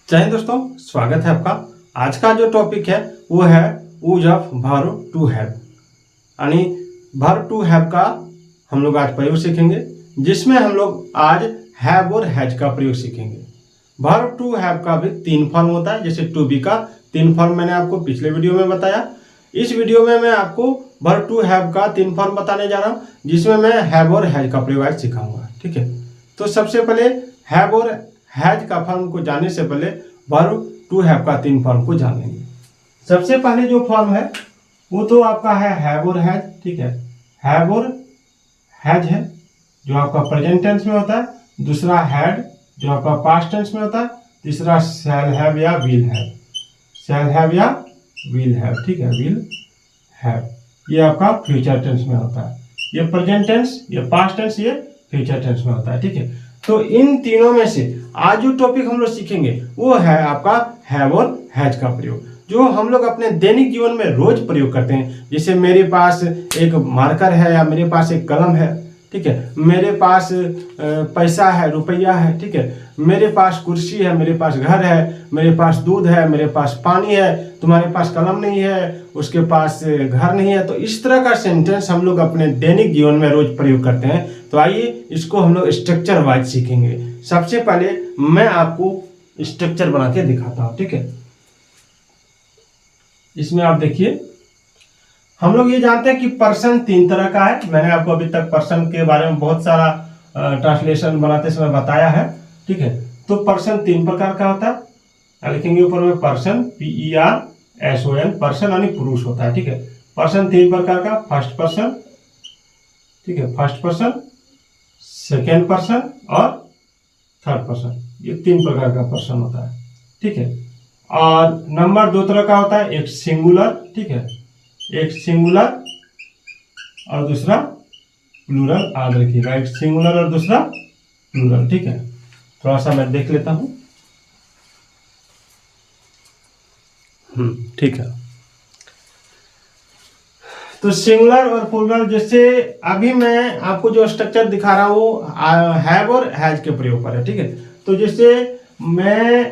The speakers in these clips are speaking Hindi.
जय हिंद दोस्तों, स्वागत है आपका। आज का जो टॉपिक है वो है use of verb to have, यानी वर्ब टू हैव का हम लोग आज प्रयोग सीखेंगे, जिसमें हम लोग आज हैव और हैज का प्रयोग सीखेंगे। वर्ब टू हैव का भी 3 फॉर्म होता है, जैसे टू बी का 3 फॉर्म मैंने आपको पिछले वीडियो में बताया। इस वीडियो में मैं आपको वर्ब टू हैव का 3 फॉर्म बताने जा रहा हूँ, जिसमें मैं हैव और हैज का प्रयोग आज सिखाऊंगा। ठीक है, तो सबसे पहले हैव और हैज का फॉर्म को जानने से पहले वर्ब टू हैव का 3 फॉर्म को जान लेंगे। सबसे पहले जो फॉर्म है वो तो आपका है हैव और हैज। ठीक है, हैव और हैज है जो आपका प्रेजेंट टेंस में होता है, दूसरा हैड जो आपका पास्ट टेंस में होता है, तीसरा शैल हैव या विल हैव, शैल हैव या विल हैव। ठीक है, विल हैव ये आपका फ्यूचर टेंस में होता है, ये प्रेजेंट टेंस, ये पास्ट टेंस, ये फ्यूचर टेंस में होता है। ठीक है, तो इन तीनों में से आज जो टॉपिक हम लोग सीखेंगे वो है आपका हैव और हैज का प्रयोग, जो हम लोग अपने दैनिक जीवन में रोज प्रयोग करते हैं। जैसे मेरे पास एक मार्कर है या मेरे पास एक कलम है, ठीक है, मेरे पास पैसा है, रुपया है, ठीक है, मेरे पास कुर्सी है, मेरे पास घर है, मेरे पास दूध है, मेरे पास पानी है, तुम्हारे पास कलम नहीं है, उसके पास घर नहीं है। तो इस तरह का सेंटेंस हम लोग अपने दैनिक जीवन में रोज प्रयोग करते हैं। तो आइए इसको हम लोग स्ट्रक्चर वाइज सीखेंगे। सबसे पहले मैं आपको स्ट्रक्चर बना के दिखाता हूं। ठीक है, इसमें आप देखिए, हम लोग ये जानते हैं कि पर्सन 3 तरह का है। मैंने आपको अभी तक पर्सन के बारे में बहुत सारा ट्रांसलेशन बनाते समय बताया है। ठीक है, तो पर्सन 3 प्रकार का होता है। लिखेंगे ऊपर में पर्सन, PERSON, पर्सन यानी पुरुष होता है। ठीक है, पर्सन 3 प्रकार का, फर्स्ट पर्सन, ठीक है, फर्स्ट पर्सन, सेकेंड पर्सन और थर्ड पर्सन, ये 3 प्रकार का पर्सन होता है। ठीक है, और नंबर 2 तरह का होता है, एक सिंगुलर, ठीक है, एक सिंगुलर और दूसरा प्लूरल। याद रखिएगा, एक सिंगुलर और दूसरा प्लूरल। ठीक है, थोड़ा सा मैं देख लेता हूं। ठीक है, तो सिंगुलर और प्लूरल, जैसे अभी मैं आपको जो स्ट्रक्चर दिखा रहा हूं हैव और हैज के प्रयोग पर है। ठीक है, तो जैसे मैं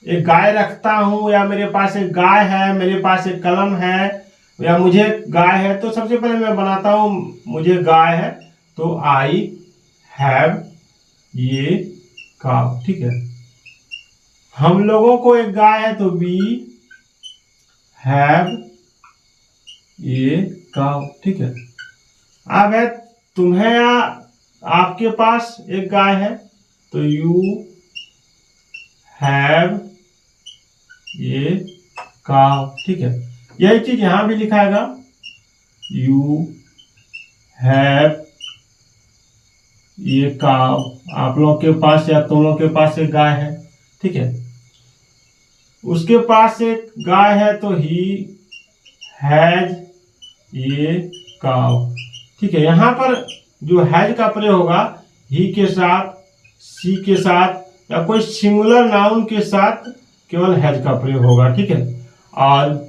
एक गाय रखता हूं, या मेरे पास एक गाय है, मेरे पास एक कलम है, या मुझे गाय है, तो सबसे पहले मैं बनाता हूं मुझे गाय है, तो आई हैव ये काउ। ठीक है, हम लोगों को एक गाय है, तो वी हैव ये काउ। ठीक है, अब है तुम्हें या आपके पास एक गाय है, तो यू हैव ये काउ। ठीक है, यही चीज यहां भी लिखाएगा, यू हैव ये काउ। आप लोग के पास या तुम लोग के पास एक गाय है, ठीक है, उसके पास एक गाय है, तो ही हैज ये काउ। ठीक है, यहां पर जो हैज का प्रयोग होगा ही के साथ, सी के साथ, या कोई सिंगुलर नाउन के साथ केवल हैज का प्रयोग होगा। ठीक है, और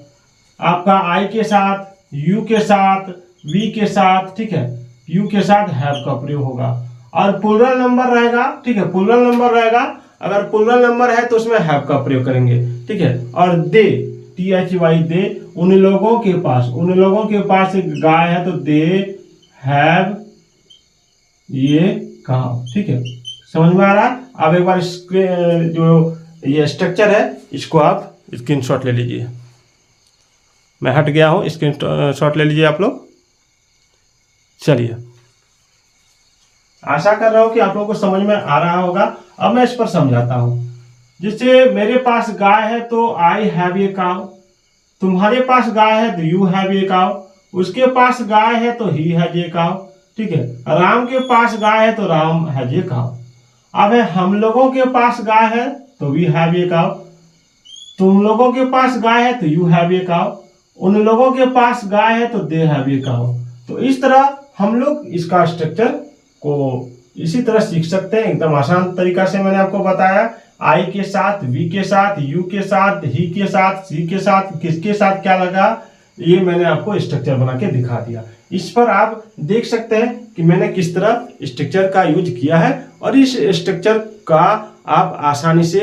आपका आई के साथ, यू के साथ, वी के साथ, ठीक है, यू के साथ हैव का प्रयोग होगा। और प्लूरल नंबर रहेगा, ठीक है, प्लूरल नंबर रहेगा, अगर प्लूरल नंबर है तो उसमें हैव का प्रयोग करेंगे। ठीक है, और दे, THY दे, उन लोगों के पास एक गाय है, तो दे हैव ये काउ। ठीक है, समझ में आ रहा है? अब एक बार जो ये स्ट्रक्चर है इसको आप स्क्रीनशॉट ले लीजिए। मैं हट गया हूं, स्क्रीनशॉट ले लीजिए आप लोग। चलिए, आशा कर रहा हूं कि आप लोगों को समझ में आ रहा होगा। अब मैं इस पर समझाता हूं। जैसे मेरे पास गाय है, तो आई हैव ए काउ, तुम्हारे पास गाय है, तो यू हैव ए काउ, उसके पास गाय है, तो ही हैज ए काउ। ठीक है, राम के पास गाय है, तो राम हैज ए काउ। अब है हम लोगों के पास गाय है, तो वी हैव ए काउ, तुम लोगों के पास गाय है, तो यू हैव ए काउ, उन लोगों के पास गाय है, तो दे हैव ए काउ। तो इस तरह हम लोग इसका स्ट्रक्चर को इसी तरह सीख सकते हैं, एकदम आसान तरीका से मैंने आपको बताया। आई के साथ, वी के साथ, यू के साथ, ही के साथ, सी के साथ, किसके साथ क्या लगा, ये मैंने आपको स्ट्रक्चर बना के दिखा दिया। इस पर आप देख सकते हैं कि मैंने किस तरह स्ट्रक्चर का यूज किया है, और इस स्ट्रक्चर का आप आसानी से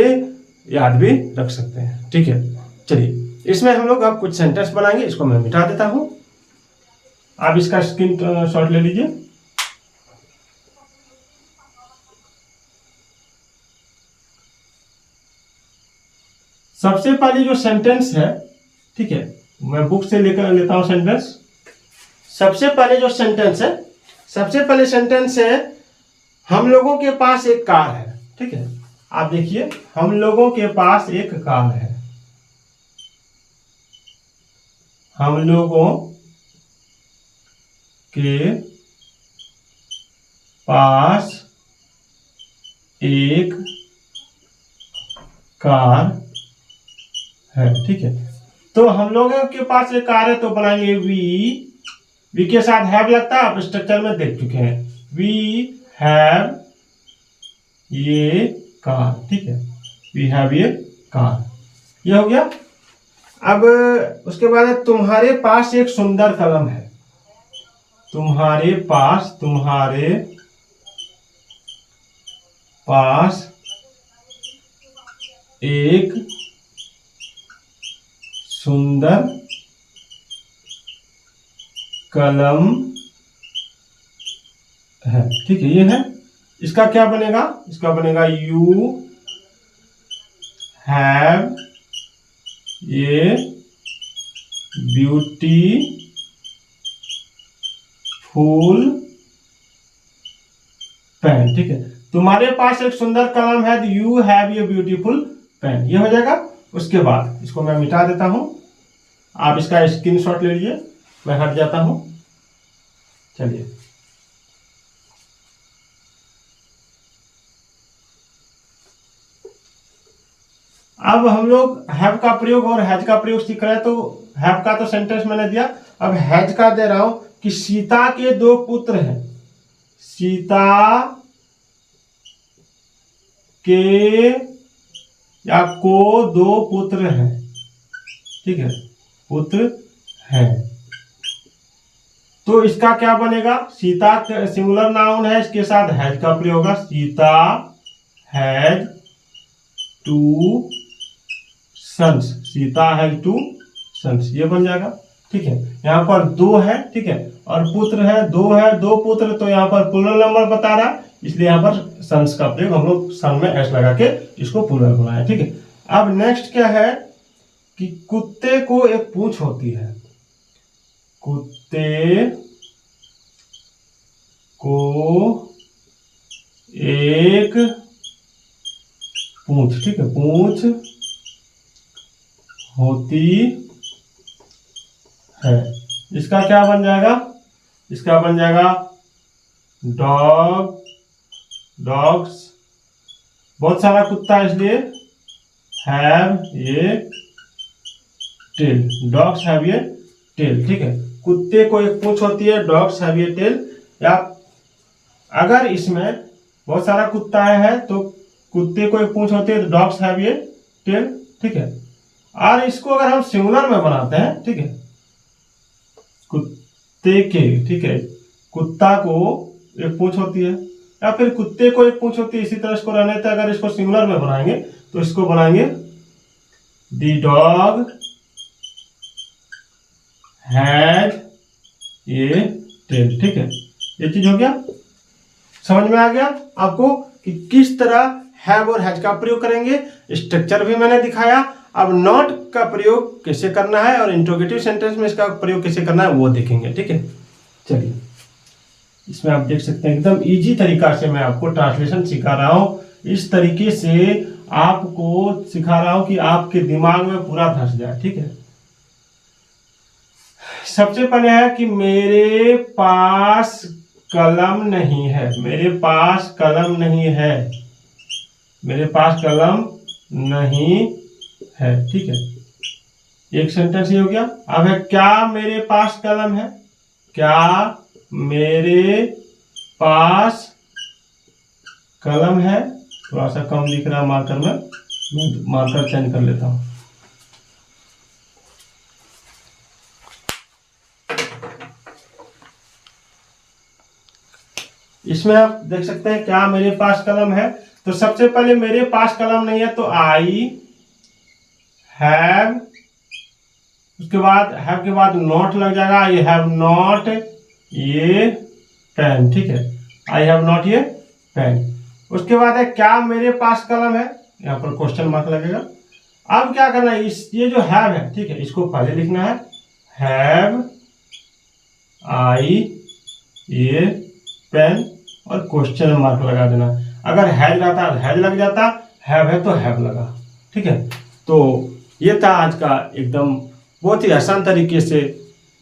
याद भी रख सकते हैं। ठीक है, चलिए इसमें हम लोग अब कुछ सेंटेंस बनाएंगे। इसको मैं मिटा देता हूं, आप इसका स्क्रीन शॉट ले लीजिए। सबसे पहले जो सेंटेंस है, ठीक है, मैं बुक से लेकर लेता हूं सेंटेंस। सबसे पहले जो सेंटेंस है, सबसे पहले सेंटेंस है हम लोगों के पास एक कार है। ठीक है, आप देखिए, हम लोगों के पास एक कार है। हम लोगों के पास एक कार है। ठीक है, तो हम लोगों के पास एक कार है तो बनाएंगे वी के साथ हैव लगता है, आप स्ट्रक्चर में देख चुके हैं। वी हैव ये कार। ठीक है, वी हैव ये कार, ये हो गया। अब उसके बाद तुम्हारे पास एक सुंदर कलम है। तुम्हारे पास एक सुंदर कलम है। ठीक है, ये है। इसका क्या बनेगा? इसका बनेगा you have a beautiful pen. ठीक है, तुम्हारे पास एक सुंदर कलम है, you have a beautiful pen, ये हो जाएगा। उसके बाद इसको मैं मिटा देता हूं, आप इसका स्क्रीनशॉट ले लीजिए, मैं हट जाता हूं। चलिए, अब हम लोग हैव का प्रयोग और हैज का प्रयोग सीख रहे हैं। तो हैव का तो सेंटेंस मैंने दिया, अब हैज का दे रहा हूं कि सीता के 2 पुत्र हैं। सीता के या को 2 पुत्र हैं। ठीक है, पुत्र हैं, तो इसका क्या बनेगा? सीता सिंगुलर नाउन है, इसके साथ हैज का प्रयोग होगा। Sita has 2 sons. Sita has 2 sons, ये बन जाएगा। ठीक है, यहाँ पर 2 है। ठीक है, और पुत्र है 2 है, 2 पुत्र, तो यहाँ पर प्लूरल नंबर बता रहा है, इसलिए यहाँ पर सन्स का प्रयोग हम लोग सन में एस लगा के इसको प्लूरल बनाया। ठीक है, अब नेक्स्ट क्या है कि कुत्ते को एक पूंछ होती है। कुत्ते को एक पूंछ। ठीक है, पूंछ होती है। इसका क्या बन जाएगा? इसका बन जाएगा डॉग्स, बहुत सारा कुत्ता इसलिए हैव ये टेल। डॉग्स हैव ये टेल। ठीक है, कुत्ते को एक पूंछ होती है, डॉग्स हैव ये टेल। या अगर इसमें बहुत सारा कुत्ता है तो कुत्ते को एक पूंछ होती है, तो डॉग्स हैव ये टेल। ठीक है, और इसको अगर हम सिंगुलर में बनाते हैं, ठीक है, कुत्ते के, ठीक है, कुत्ता को एक पूंछ होती है या फिर कुत्ते को एक पूंछ होती है, इसी तरह इसको रहने थे। अगर इसको सिंगुलर में बनाएंगे तो इसको बनाएंगे द डॉग हैड ये टेल। ठीक है, ये चीज हो गया, समझ में आ गया आपको कि किस तरह हैव और हैज का प्रयोग करेंगे। स्ट्रक्चर भी मैंने दिखाया। अब नॉट का प्रयोग कैसे करना है और इंट्रोगेटिव सेंटेंस में इसका प्रयोग कैसे करना है वो देखेंगे। ठीक है, चलिए, इसमें आप देख सकते हैं एकदम इजी तरीका से मैं आपको ट्रांसलेशन सिखा रहा हूं। इस तरीके से आपको सिखा रहा हूं कि आपके दिमाग में पूरा धस जाए। ठीक है, सबसे पहले है कि मेरे पास कलम नहीं है। मेरे पास कलम नहीं है। मेरे पास कलम नहीं है। ठीक है, एक सेंटेंस ये हो गया। अब है क्या मेरे पास कलम है? क्या मेरे पास कलम है? थोड़ा सा कम दिख रहा है मार्कर में, मैं मार्कर चेंज कर लेता हूं। इसमें आप देख सकते हैं क्या मेरे पास कलम है। तो सबसे पहले मेरे पास कलम नहीं है तो आई हैव, उसके बाद हैव के बाद नॉट लग जाएगा, आई हैव नॉट ये पेन, ठीक है, आई हैव नॉट ये पेन। उसके बाद है क्या मेरे पास कलम है, यहाँ पर क्वेश्चन मार्क लगेगा। अब क्या करना है, इस ये जो हैव है, ठीक है, इसको पहले लिखना है, हैव आई ये पेन और क्वेश्चन मार्क लगा देना। अगर हैज रहता हैज लग जाता, हैव है तो हैव लगा, ठीक है। तो ये था आज का एकदम बहुत ही आसान तरीके से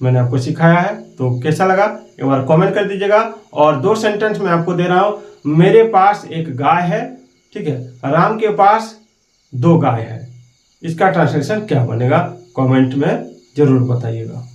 मैंने आपको सिखाया है। तो कैसा लगा एक बार कमेंट कर दीजिएगा। और 2 सेंटेंस मैं आपको दे रहा हूँ, मेरे पास एक गाय है, ठीक है, राम के पास 2 गाय है, इसका ट्रांसलेशन क्या बनेगा कमेंट में जरूर बताइएगा।